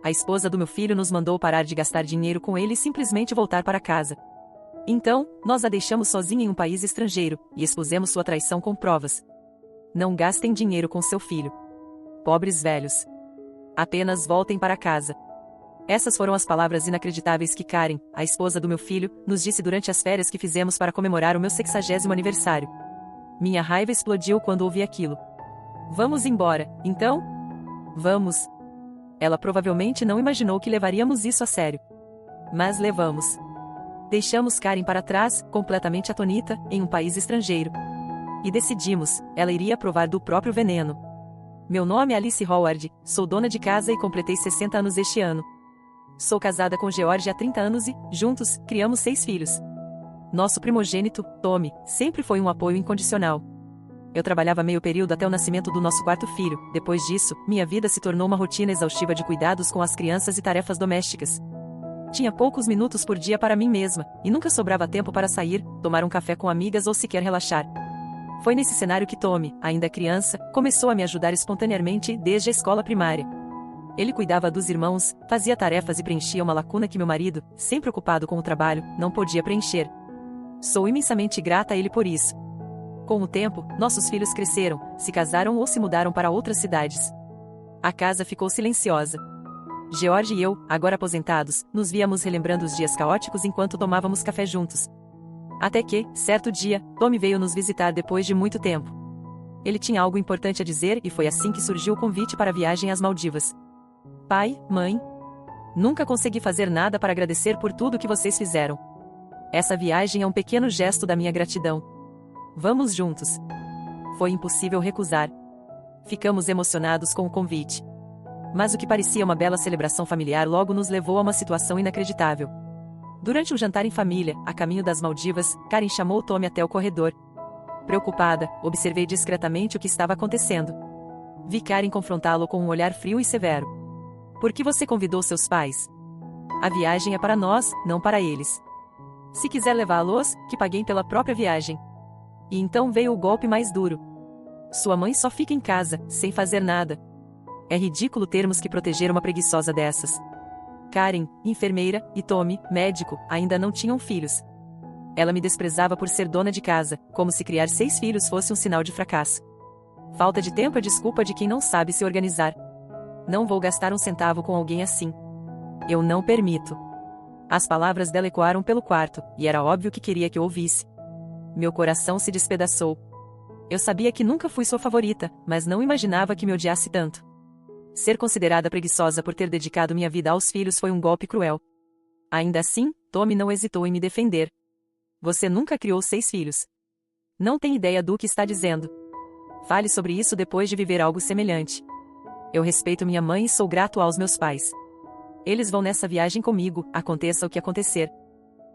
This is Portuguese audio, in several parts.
a esposa do meu filho nos mandou parar de gastar dinheiro com ele e simplesmente voltar para casa. Então, nós a deixamos sozinha em um país estrangeiro, e expusemos sua traição com provas. Não gastem dinheiro com seu filho. Pobres velhos. Apenas voltem para casa. Essas foram as palavras inacreditáveis que Karen, a esposa do meu filho, nos disse durante as férias que fizemos para comemorar o meu 60º aniversário. Minha raiva explodiu quando ouvi aquilo. Vamos embora, então? Vamos. Ela provavelmente não imaginou que levaríamos isso a sério. Mas levamos. Deixamos Karen para trás, completamente atonita, em um país estrangeiro. E decidimos, ela iria provar do próprio veneno. Meu nome é Alice Howard, sou dona de casa e completei 60 anos este ano. Sou casada com George há 30 anos e, juntos, criamos 6 filhos. Nosso primogênito, Tommy, sempre foi um apoio incondicional. Eu trabalhava meio período até o nascimento do nosso 4º filho. Depois disso, minha vida se tornou uma rotina exaustiva de cuidados com as crianças e tarefas domésticas. Tinha poucos minutos por dia para mim mesma, e nunca sobrava tempo para sair, tomar um café com amigas ou sequer relaxar. Foi nesse cenário que Tommy, ainda criança, começou a me ajudar espontaneamente desde a escola primária. Ele cuidava dos irmãos, fazia tarefas e preenchia uma lacuna que meu marido, sempre ocupado com o trabalho, não podia preencher. Sou imensamente grata a ele por isso. Com o tempo, nossos filhos cresceram, se casaram ou se mudaram para outras cidades. A casa ficou silenciosa. George e eu, agora aposentados, nos víamos relembrando os dias caóticos enquanto tomávamos café juntos. Até que, certo dia, Tommy veio nos visitar depois de muito tempo. Ele tinha algo importante a dizer e foi assim que surgiu o convite para a viagem às Maldivas. Pai, mãe, nunca consegui fazer nada para agradecer por tudo que vocês fizeram. Essa viagem é um pequeno gesto da minha gratidão. Vamos juntos. Foi impossível recusar. Ficamos emocionados com o convite. Mas o que parecia uma bela celebração familiar logo nos levou a uma situação inacreditável. Durante um jantar em família, a caminho das Maldivas, Karen chamou Tommy até o corredor. Preocupada, observei discretamente o que estava acontecendo. Vi Karen confrontá-lo com um olhar frio e severo. Por que você convidou seus pais? A viagem é para nós, não para eles. Se quiser levá-los, que paguem pela própria viagem. E então veio o golpe mais duro. Sua mãe só fica em casa, sem fazer nada. É ridículo termos que proteger uma preguiçosa dessas. Karen, enfermeira, e Tommy, médico, ainda não tinham filhos. Ela me desprezava por ser dona de casa, como se criar 6 filhos fosse um sinal de fracasso. Falta de tempo é desculpa de quem não sabe se organizar. Não vou gastar um centavo com alguém assim. Eu não permito. As palavras dela ecoaram pelo quarto, e era óbvio que queria que eu ouvisse. Meu coração se despedaçou. Eu sabia que nunca fui sua favorita, mas não imaginava que me odiasse tanto. Ser considerada preguiçosa por ter dedicado minha vida aos filhos foi um golpe cruel. Ainda assim, Tommy não hesitou em me defender. Você nunca criou 6 filhos. Não tem ideia do que está dizendo. Fale sobre isso depois de viver algo semelhante. Eu respeito minha mãe e sou grato aos meus pais. Eles vão nessa viagem comigo, aconteça o que acontecer.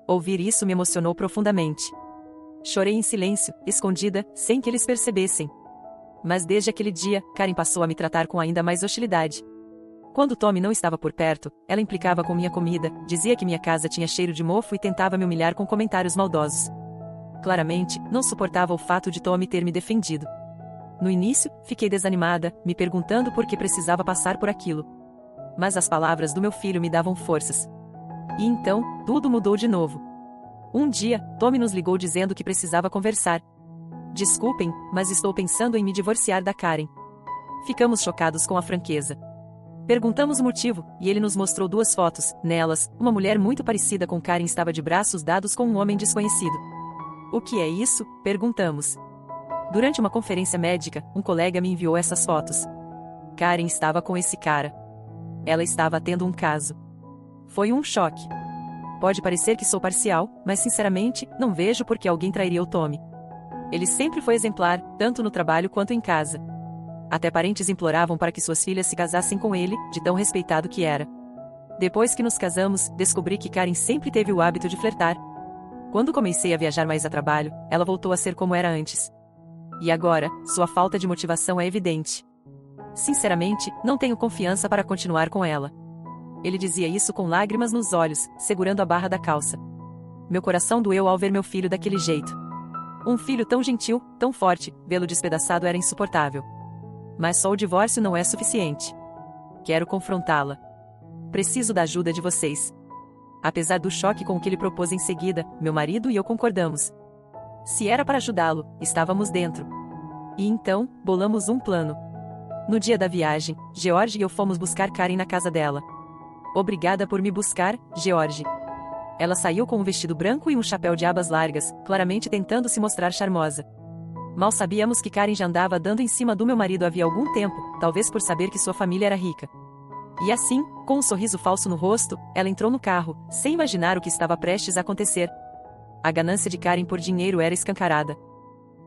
Ouvir isso me emocionou profundamente. Chorei em silêncio, escondida, sem que eles percebessem. Mas desde aquele dia, Karen passou a me tratar com ainda mais hostilidade. Quando Tommy não estava por perto, ela implicava com minha comida, dizia que minha casa tinha cheiro de mofo e tentava me humilhar com comentários maldosos. Claramente, não suportava o fato de Tommy ter me defendido. No início, fiquei desanimada, me perguntando por que precisava passar por aquilo. Mas as palavras do meu filho me davam forças. E então, tudo mudou de novo. Um dia, Tommy nos ligou dizendo que precisava conversar. Desculpem, mas estou pensando em me divorciar da Karen. Ficamos chocados com a franqueza. Perguntamos o motivo, e ele nos mostrou 2 fotos. Nelas, uma mulher muito parecida com Karen estava de braços dados com um homem desconhecido. O que é isso? Perguntamos. Durante uma conferência médica, um colega me enviou essas fotos. Karen estava com esse cara. Ela estava tendo um caso. Foi um choque. Pode parecer que sou parcial, mas sinceramente, não vejo por que alguém trairia o Tommy. Ele sempre foi exemplar, tanto no trabalho quanto em casa. Até parentes imploravam para que suas filhas se casassem com ele, de tão respeitado que era. Depois que nos casamos, descobri que Karen sempre teve o hábito de flertar. Quando comecei a viajar mais a trabalho, ela voltou a ser como era antes. E agora, sua falta de motivação é evidente. Sinceramente, não tenho confiança para continuar com ela. Ele dizia isso com lágrimas nos olhos, segurando a barra da calça. Meu coração doeu ao ver meu filho daquele jeito. Um filho tão gentil, tão forte, vê-lo despedaçado era insuportável. Mas só o divórcio não é suficiente. Quero confrontá-la. Preciso da ajuda de vocês. Apesar do choque com o que ele propôs em seguida, meu marido e eu concordamos. Se era para ajudá-lo, estávamos dentro. E então, bolamos um plano. No dia da viagem, George e eu fomos buscar Karen na casa dela. Obrigada por me buscar, George. Ela saiu com um vestido branco e um chapéu de abas largas, claramente tentando se mostrar charmosa. Mal sabíamos que Karen já andava dando em cima do meu marido havia algum tempo, talvez por saber que sua família era rica. E assim, com um sorriso falso no rosto, ela entrou no carro, sem imaginar o que estava prestes a acontecer. A ganância de Karen por dinheiro era escancarada.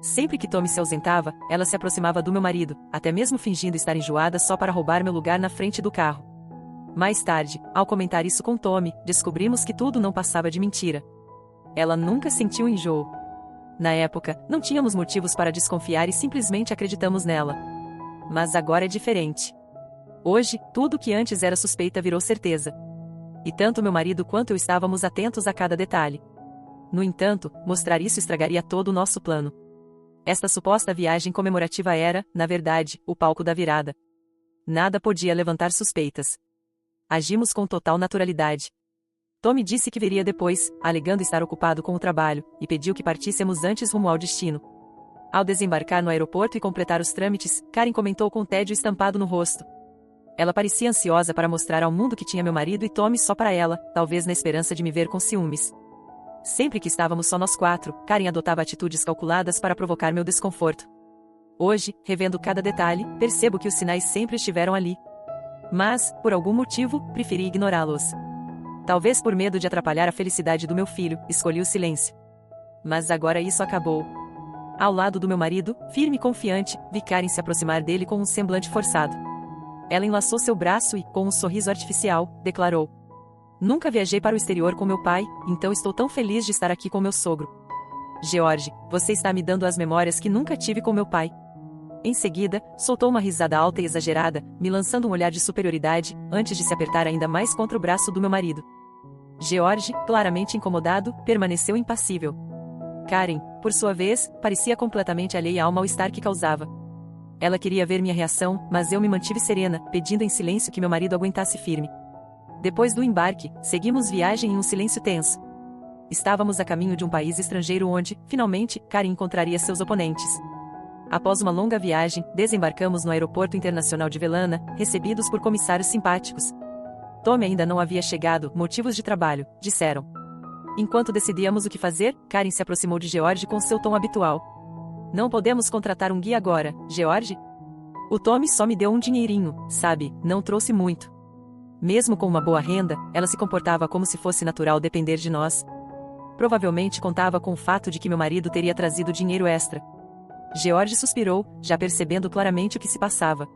Sempre que Tommy se ausentava, ela se aproximava do meu marido, até mesmo fingindo estar enjoada só para roubar meu lugar na frente do carro. Mais tarde, ao comentar isso com Tommy, descobrimos que tudo não passava de mentira. Ela nunca sentiu enjoo. Na época, não tínhamos motivos para desconfiar e simplesmente acreditamos nela. Mas agora é diferente. Hoje, tudo que antes era suspeita virou certeza. E tanto meu marido quanto eu estávamos atentos a cada detalhe. No entanto, mostrar isso estragaria todo o nosso plano. Esta suposta viagem comemorativa era, na verdade, o palco da virada. Nada podia levantar suspeitas. Agimos com total naturalidade. Tommy disse que viria depois, alegando estar ocupado com o trabalho, e pediu que partíssemos antes rumo ao destino. Ao desembarcar no aeroporto e completar os trâmites, Karen comentou com tédio estampado no rosto. Ela parecia ansiosa para mostrar ao mundo que tinha meu marido e Tommy só para ela, talvez na esperança de me ver com ciúmes. Sempre que estávamos só nós quatro, Karen adotava atitudes calculadas para provocar meu desconforto. Hoje, revendo cada detalhe, percebo que os sinais sempre estiveram ali. Mas, por algum motivo, preferi ignorá-los. Talvez por medo de atrapalhar a felicidade do meu filho, escolhi o silêncio. Mas agora isso acabou. Ao lado do meu marido, firme e confiante, vi Karen se aproximar dele com um semblante forçado. Ela enlaçou seu braço e, com um sorriso artificial, declarou: "Nunca viajei para o exterior com meu pai, então estou tão feliz de estar aqui com meu sogro. George, você está me dando as memórias que nunca tive com meu pai." Em seguida, soltou uma risada alta e exagerada, me lançando um olhar de superioridade, antes de se apertar ainda mais contra o braço do meu marido. George, claramente incomodado, permaneceu impassível. Karen, por sua vez, parecia completamente alheia ao mal-estar que causava. Ela queria ver minha reação, mas eu me mantive serena, pedindo em silêncio que meu marido aguentasse firme. Depois do embarque, seguimos viagem em um silêncio tenso. Estávamos a caminho de um país estrangeiro onde, finalmente, Karen encontraria seus oponentes. Após uma longa viagem, desembarcamos no aeroporto internacional de Velana, recebidos por comissários simpáticos. Tommy ainda não havia chegado, motivos de trabalho, disseram. Enquanto decidíamos o que fazer, Karen se aproximou de George com seu tom habitual. "Não podemos contratar um guia agora, George? O Tommy só me deu um dinheirinho, sabe, não trouxe muito." Mesmo com uma boa renda, ela se comportava como se fosse natural depender de nós. Provavelmente contava com o fato de que meu marido teria trazido dinheiro extra. George suspirou, já percebendo claramente o que se passava.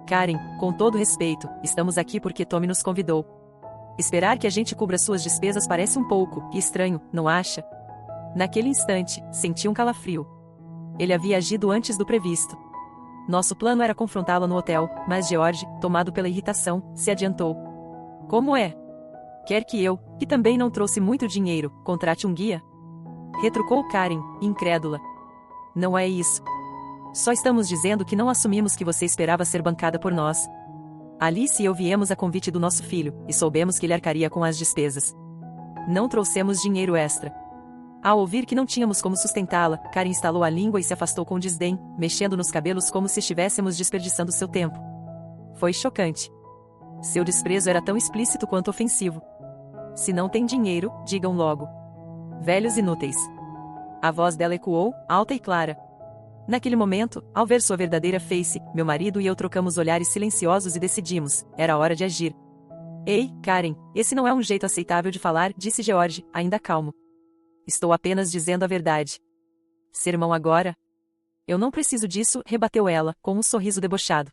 "Karen, com todo respeito, estamos aqui porque Tommy nos convidou. Esperar que a gente cubra suas despesas parece um pouco estranho, não acha?" Naquele instante, senti um calafrio. Ele havia agido antes do previsto. Nosso plano era confrontá-la no hotel, mas George, tomado pela irritação, se adiantou. "Como é? Quer que eu, que também não trouxe muito dinheiro, contrate um guia?" Retrucou Karen, incrédula. "Não é isso. Só estamos dizendo que não assumimos que você esperava ser bancada por nós. Alice e eu viemos a convite do nosso filho, e soubemos que ele arcaria com as despesas. Não trouxemos dinheiro extra." Ao ouvir que não tínhamos como sustentá-la, Karen estalou a língua e se afastou com desdém, mexendo nos cabelos como se estivéssemos desperdiçando seu tempo. Foi chocante. Seu desprezo era tão explícito quanto ofensivo. "Se não tem dinheiro, digam logo. Velhos inúteis." A voz dela ecoou, alta e clara. Naquele momento, ao ver sua verdadeira face, meu marido e eu trocamos olhares silenciosos e decidimos, era hora de agir. "Ei, Karen, esse não é um jeito aceitável de falar", disse George, ainda calmo. "Estou apenas dizendo a verdade." "Sermão agora?" "Eu não preciso disso", rebateu ela, com um sorriso debochado.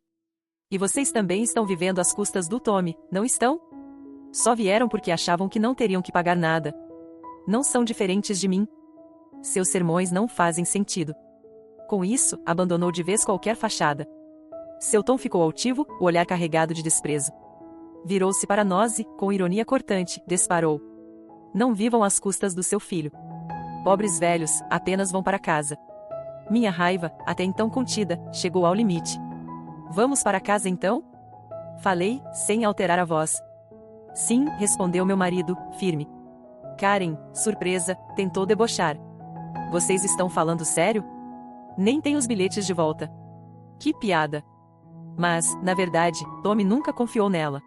"E vocês também estão vivendo às custas do Tommy, não estão? Só vieram porque achavam que não teriam que pagar nada. Não são diferentes de mim. Seus sermões não fazem sentido." Com isso, abandonou de vez qualquer fachada. Seu tom ficou altivo, o olhar carregado de desprezo. Virou-se para nós e, com ironia cortante, disparou: "Não vivam às custas do seu filho. Pobres velhos, apenas vão para casa." Minha raiva, até então contida, chegou ao limite. "Vamos para casa então?" Falei, sem alterar a voz. Sim, respondeu meu marido, firme. Karen, surpresa, tentou debochar. Vocês estão falando sério? Nem tem os bilhetes de volta. Que piada. Mas, na verdade, Tommy nunca confiou nela.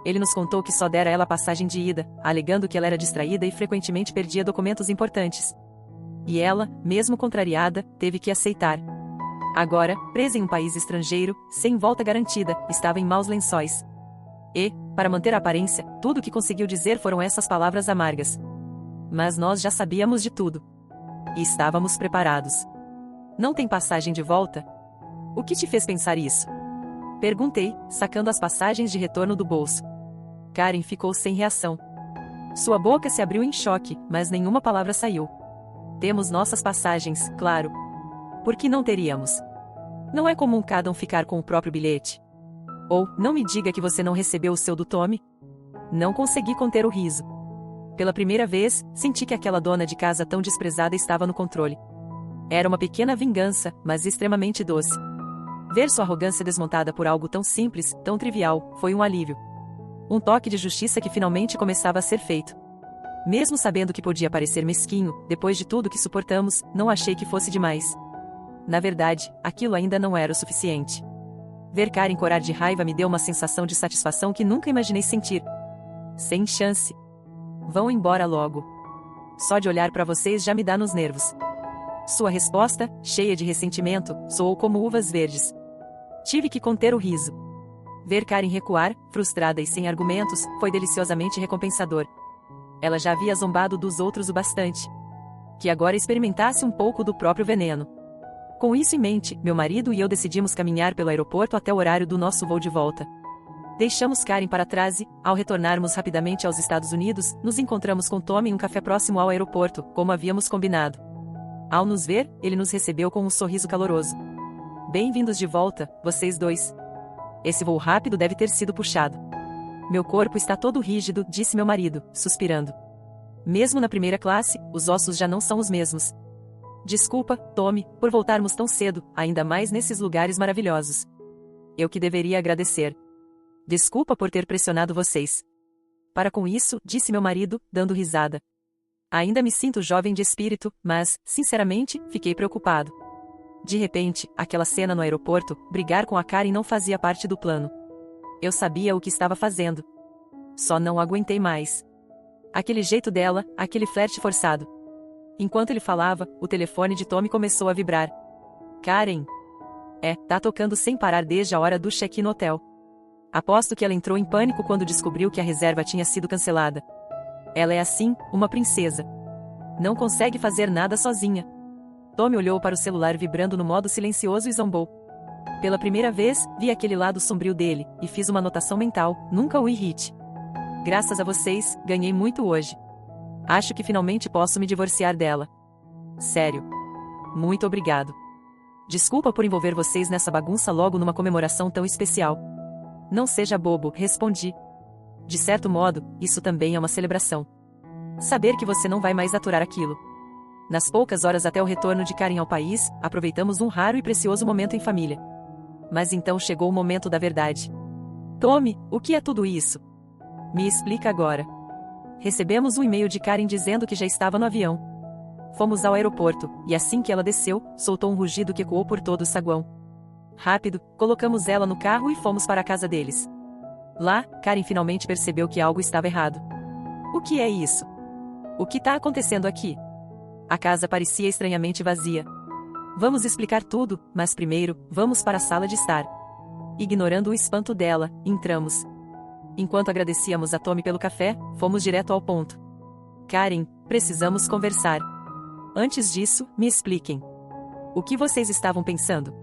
Ele nos contou que só dera a ela a passagem de ida, alegando que ela era distraída e frequentemente perdia documentos importantes. E ela, mesmo contrariada, teve que aceitar. Agora, presa em um país estrangeiro, sem volta garantida, estava em maus lençóis. E, para manter a aparência, tudo o que conseguiu dizer foram essas palavras amargas. Mas nós já sabíamos de tudo. E estávamos preparados. Não tem passagem de volta? O que te fez pensar isso? Perguntei, sacando as passagens de retorno do bolso. Karen ficou sem reação. Sua boca se abriu em choque, mas nenhuma palavra saiu. Temos nossas passagens, claro. Por que não teríamos? Não é comum cada um ficar com o próprio bilhete. Ou, não me diga que você não recebeu o seu do Tommy? Não consegui conter o riso. Pela primeira vez, senti que aquela dona de casa tão desprezada estava no controle. Era uma pequena vingança, mas extremamente doce. Ver sua arrogância desmontada por algo tão simples, tão trivial, foi um alívio. Um toque de justiça que finalmente começava a ser feito. Mesmo sabendo que podia parecer mesquinho, depois de tudo que suportamos, não achei que fosse demais. Na verdade, aquilo ainda não era o suficiente. Ver Karen corar de raiva me deu uma sensação de satisfação que nunca imaginei sentir. Sem chance. Vão embora logo. Só de olhar para vocês já me dá nos nervos. Sua resposta, cheia de ressentimento, soou como uvas verdes. Tive que conter o riso. Ver Karen recuar, frustrada e sem argumentos, foi deliciosamente recompensador. Ela já havia zombado dos outros o bastante. Que agora experimentasse um pouco do próprio veneno. Com isso em mente, meu marido e eu decidimos caminhar pelo aeroporto até o horário do nosso voo de volta. Deixamos Karen para trás e, ao retornarmos rapidamente aos Estados Unidos, nos encontramos com Tommy em um café próximo ao aeroporto, como havíamos combinado. Ao nos ver, ele nos recebeu com um sorriso caloroso. Bem-vindos de volta, vocês dois. Esse voo rápido deve ter sido puxado. Meu corpo está todo rígido, disse meu marido, suspirando. Mesmo na primeira classe, os ossos já não são os mesmos. Desculpa, Tommy, por voltarmos tão cedo, ainda mais nesses lugares maravilhosos. Eu que deveria agradecer. Desculpa por ter pressionado vocês. Para com isso, disse meu marido, dando risada. Ainda me sinto jovem de espírito, mas, sinceramente, fiquei preocupado. De repente, aquela cena no aeroporto, brigar com a Karen não fazia parte do plano. Eu sabia o que estava fazendo. Só não aguentei mais. Aquele jeito dela, aquele flerte forçado. Enquanto ele falava, o telefone de Tommy começou a vibrar. Karen. Tá tocando sem parar desde a hora do check-in no hotel. Aposto que ela entrou em pânico quando descobriu que a reserva tinha sido cancelada. Ela é assim, uma princesa. Não consegue fazer nada sozinha. Tommy olhou para o celular vibrando no modo silencioso e zombou. Pela primeira vez, vi aquele lado sombrio dele, e fiz uma anotação mental, nunca o irrite. Graças a vocês, ganhei muito hoje. Acho que finalmente posso me divorciar dela. Sério. Muito obrigado. Desculpa por envolver vocês nessa bagunça logo numa comemoração tão especial. Não seja bobo, respondi. De certo modo, isso também é uma celebração. Saber que você não vai mais aturar aquilo. Nas poucas horas até o retorno de Karen ao país, aproveitamos um raro e precioso momento em família. Mas então chegou o momento da verdade. Tommy, o que é tudo isso? Me explica agora. Recebemos um e-mail de Karen dizendo que já estava no avião. Fomos ao aeroporto, e assim que ela desceu, soltou um rugido que ecoou por todo o saguão. Rápido, colocamos ela no carro e fomos para a casa deles. Lá, Karen finalmente percebeu que algo estava errado. O que é isso? O que está acontecendo aqui? A casa parecia estranhamente vazia. Vamos explicar tudo, mas primeiro, vamos para a sala de estar. Ignorando o espanto dela, entramos. Enquanto agradecíamos a Tommy pelo café, fomos direto ao ponto. Karen, precisamos conversar. Antes disso, me expliquem. O que vocês estavam pensando?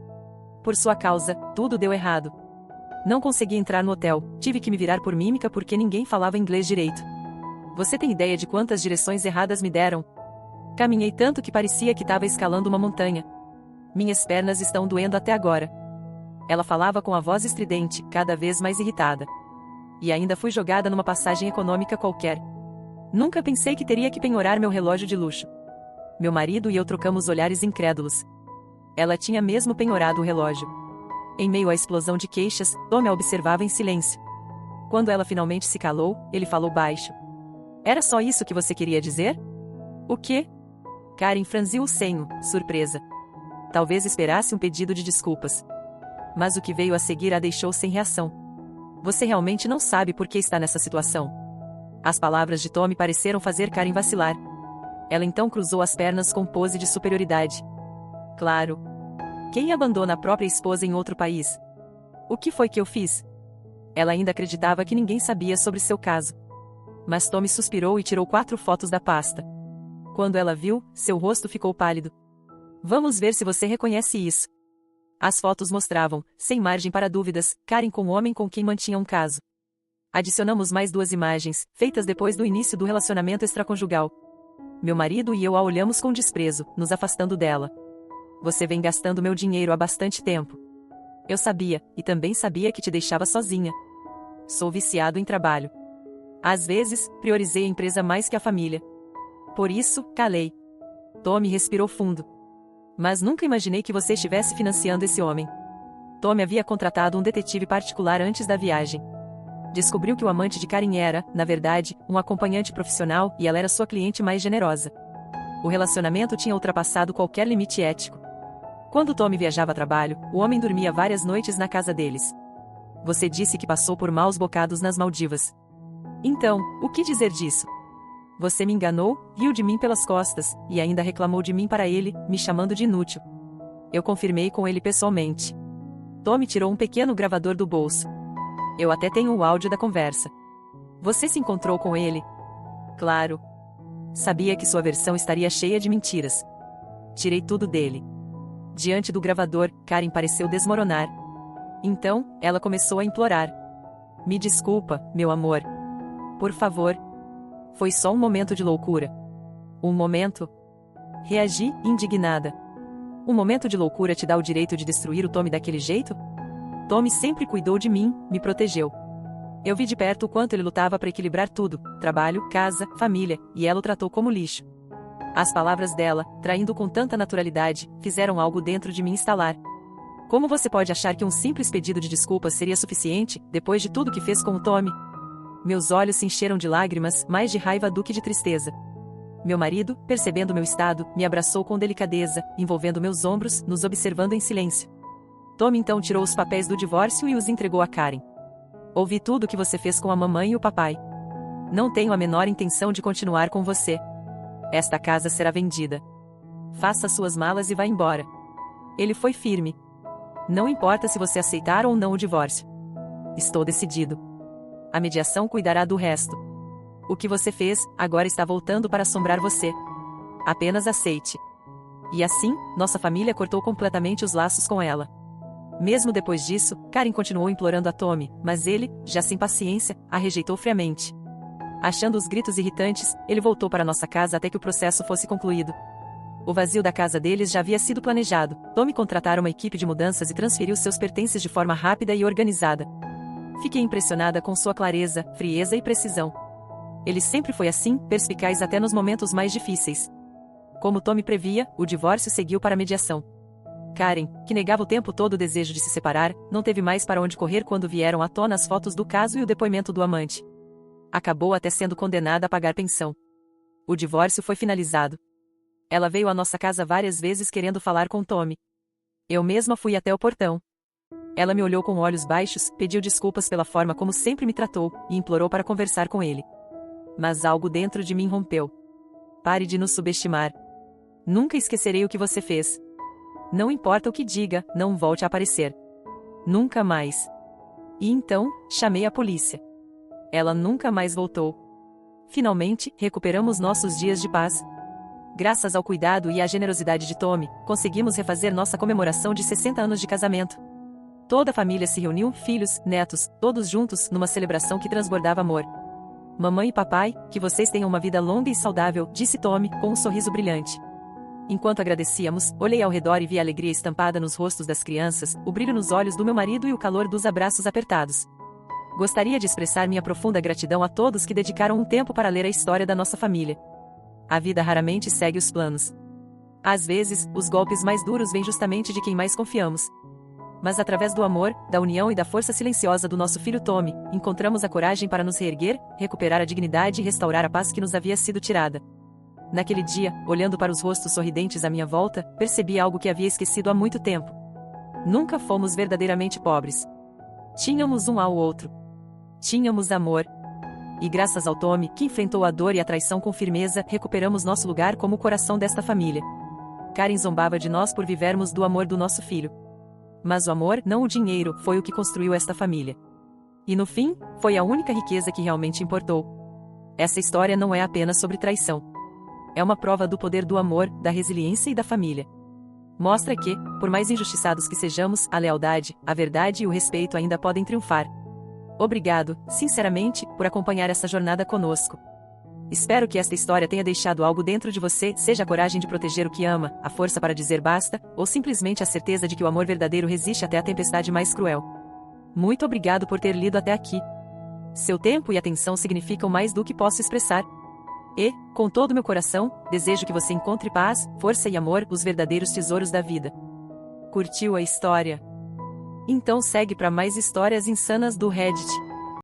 Por sua causa, tudo deu errado. Não consegui entrar no hotel, tive que me virar por mímica porque ninguém falava inglês direito. Você tem ideia de quantas direções erradas me deram? Caminhei tanto que parecia que estava escalando uma montanha. Minhas pernas estão doendo até agora. Ela falava com a voz estridente, cada vez mais irritada. E ainda fui jogada numa passagem econômica qualquer. Nunca pensei que teria que penhorar meu relógio de luxo. Meu marido e eu trocamos olhares incrédulos. Ela tinha mesmo penhorado o relógio. Em meio à explosão de queixas, Tommy a observava em silêncio. Quando ela finalmente se calou, ele falou baixo. Era só isso que você queria dizer? O quê? Karen franziu o senho, surpresa. Talvez esperasse um pedido de desculpas. Mas o que veio a seguir a deixou sem reação. Você realmente não sabe por que está nessa situação. As palavras de Tommy pareceram fazer Karen vacilar. Ela então cruzou as pernas com pose de superioridade. Claro. Quem abandona a própria esposa em outro país? O que foi que eu fiz? Ela ainda acreditava que ninguém sabia sobre seu caso. Mas Tommy suspirou e tirou 4 fotos da pasta. Quando ela viu, seu rosto ficou pálido. Vamos ver se você reconhece isso. As fotos mostravam, sem margem para dúvidas, Karen com o homem com quem mantinha um caso. Adicionamos mais 2 imagens, feitas depois do início do relacionamento extraconjugal. Meu marido e eu a olhamos com desprezo, nos afastando dela. Você vem gastando meu dinheiro há bastante tempo. Eu sabia, e também sabia que te deixava sozinha. Sou viciado em trabalho. Às vezes, priorizei a empresa mais que a família. Por isso, calei. Tommy respirou fundo. Mas nunca imaginei que você estivesse financiando esse homem. Tommy havia contratado um detetive particular antes da viagem. Descobriu que o amante de Karen era, na verdade, um acompanhante profissional e ela era sua cliente mais generosa. O relacionamento tinha ultrapassado qualquer limite ético. Quando Tommy viajava a trabalho, o homem dormia várias noites na casa deles. Você disse que passou por maus bocados nas Maldivas. Então, o que dizer disso? Você me enganou, riu de mim pelas costas, e ainda reclamou de mim para ele, me chamando de inútil. Eu confirmei com ele pessoalmente. Tommy tirou um pequeno gravador do bolso. Eu até tenho o áudio da conversa. Você se encontrou com ele? Claro. Sabia que sua versão estaria cheia de mentiras. Tirei tudo dele. Diante do gravador, Karen pareceu desmoronar. Então, ela começou a implorar. Me desculpa, meu amor. Por favor. Foi só um momento de loucura. Um momento? Reagi, indignada. Um momento de loucura te dá o direito de destruir o Tommy daquele jeito? Tommy sempre cuidou de mim, me protegeu. Eu vi de perto o quanto ele lutava para equilibrar tudo, trabalho, casa, família, e ela o tratou como lixo. As palavras dela, traindo com tanta naturalidade, fizeram algo dentro de mim estalar. Como você pode achar que um simples pedido de desculpas seria suficiente, depois de tudo que fez com o Tommy? Meus olhos se encheram de lágrimas, mais de raiva do que de tristeza. Meu marido, percebendo meu estado, me abraçou com delicadeza, envolvendo meus ombros, nos observando em silêncio. Tommy então tirou os papéis do divórcio e os entregou a Karen. Ouvi tudo o que você fez com a mamãe e o papai. Não tenho a menor intenção de continuar com você. Esta casa será vendida. Faça suas malas e vá embora. Ele foi firme. Não importa se você aceitar ou não o divórcio. Estou decidido. A mediação cuidará do resto. O que você fez, agora está voltando para assombrar você. Apenas aceite. E assim, nossa família cortou completamente os laços com ela. Mesmo depois disso, Karen continuou implorando a Tommy, mas ele, já sem paciência, a rejeitou friamente. Achando os gritos irritantes, ele voltou para nossa casa até que o processo fosse concluído. O vazio da casa deles já havia sido planejado. Tommy contratara uma equipe de mudanças e transferiu seus pertences de forma rápida e organizada. Fiquei impressionada com sua clareza, frieza e precisão. Ele sempre foi assim, perspicaz até nos momentos mais difíceis. Como Tommy previa, o divórcio seguiu para a mediação. Karen, que negava o tempo todo o desejo de se separar, não teve mais para onde correr quando vieram à tona as fotos do caso e o depoimento do amante. Acabou até sendo condenada a pagar pensão. O divórcio foi finalizado. Ela veio à nossa casa várias vezes querendo falar com Tommy. Eu mesma fui até o portão. Ela me olhou com olhos baixos, pediu desculpas pela forma como sempre me tratou, e implorou para conversar com ele. Mas algo dentro de mim rompeu. Pare de nos subestimar. Nunca esquecerei o que você fez. Não importa o que diga, não volte a aparecer. Nunca mais. E então, chamei a polícia. Ela nunca mais voltou. Finalmente, recuperamos nossos dias de paz. Graças ao cuidado e à generosidade de Tommy, conseguimos refazer nossa comemoração de 60 anos de casamento. Toda a família se reuniu, filhos, netos, todos juntos, numa celebração que transbordava amor. Mamãe e papai, que vocês tenham uma vida longa e saudável, disse Tommy, com um sorriso brilhante. Enquanto agradecíamos, olhei ao redor e vi a alegria estampada nos rostos das crianças, o brilho nos olhos do meu marido e o calor dos abraços apertados. Gostaria de expressar minha profunda gratidão a todos que dedicaram um tempo para ler a história da nossa família. A vida raramente segue os planos. Às vezes, os golpes mais duros vêm justamente de quem mais confiamos. Mas através do amor, da união e da força silenciosa do nosso filho Tommy, encontramos a coragem para nos reerguer, recuperar a dignidade e restaurar a paz que nos havia sido tirada. Naquele dia, olhando para os rostos sorridentes à minha volta, percebi algo que havia esquecido há muito tempo. Nunca fomos verdadeiramente pobres. Tínhamos um ao outro. Tínhamos amor. E graças ao Tommy, que enfrentou a dor e a traição com firmeza, recuperamos nosso lugar como o coração desta família. Karen zombava de nós por vivermos do amor do nosso filho. Mas o amor, não o dinheiro, foi o que construiu esta família. E no fim, foi a única riqueza que realmente importou. Essa história não é apenas sobre traição. É uma prova do poder do amor, da resiliência e da família. Mostra que, por mais injustiçados que sejamos, a lealdade, a verdade e o respeito ainda podem triunfar. Obrigado, sinceramente, por acompanhar essa jornada conosco. Espero que esta história tenha deixado algo dentro de você, seja a coragem de proteger o que ama, a força para dizer basta, ou simplesmente a certeza de que o amor verdadeiro resiste até a tempestade mais cruel. Muito obrigado por ter lido até aqui. Seu tempo e atenção significam mais do que posso expressar. E, com todo meu coração, desejo que você encontre paz, força e amor, os verdadeiros tesouros da vida. Curtiu a história? Então segue para mais histórias insanas do Reddit.